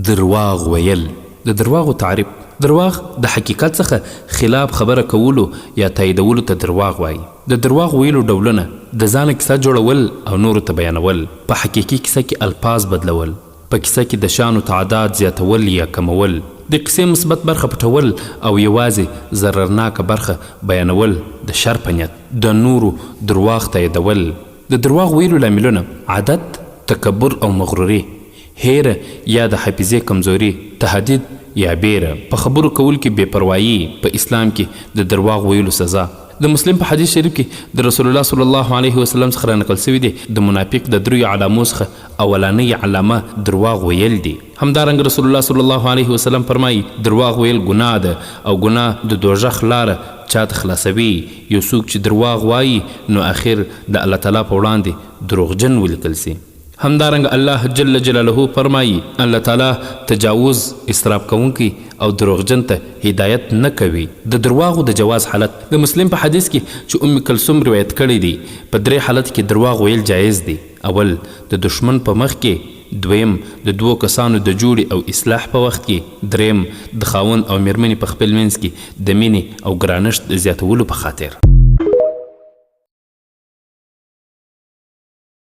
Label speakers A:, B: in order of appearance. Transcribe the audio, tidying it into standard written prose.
A: درواغ ویل. د درواغو تعریف: درواغ د حقیقت څخه خلاف خبره کولو یا تاییدولو ته درواغ وایي. د درواغ ویلو ډولونه: د ځانه کیسه جوړول او نورو ته بیانول، په حقیقي کیسه کې الفاظ بدلول، په کیسه کې د شانو تعداد زیاتول یا کمول، د کیسې مثبت برخه پټول او یوازې ضررناکه برخه بیانول د شر په نیت، د نورو درواغ تاییدول. د درواغ ویلو لاملونه: عادت، تکبر او مغروري، هیره یا د حافظې کمزوري، تهدید یا بیره، په خبرو کول کې بې پروایي، په اسلام کې د درواغ ویلو سزا. د مسلم په حدیث شریف کې د رسول الله صلی الله علیه وسلم څخه رانقل شوي دي د منافق د دریو علامو څخه اولانۍ علامه درواغ ویل دي. همدارنګه رسول الله صلی الله علیه وسلم فرمایي درواغ ویل ګناه ده او ګناه د دوزخ لاره چاته خلاصوي. یو څوک چې درواغ وایي نو اخر د الله تعالی په وړاندې دروغجن ولیکل سي. همدارنګه الله جل جلاله فرمایي الله تعالی تجاوز، اسراف کوونکی او دروغجن ته هدایت نه کوي. د درواغو د جواز حالت: د مسلم په حدیث کې چې ام کلثوم روایت کړی دی په درې حالت کې درواغ ویل جایز دی. اول، د دشمن په مخ کې، دویم، د دوو کسانو د جوړې او اصلاح په وخت کې، دریم، د خاوند او میرمنې په خپل منځ کې د مینې او ګرانښت د زیاتولو په خاطر.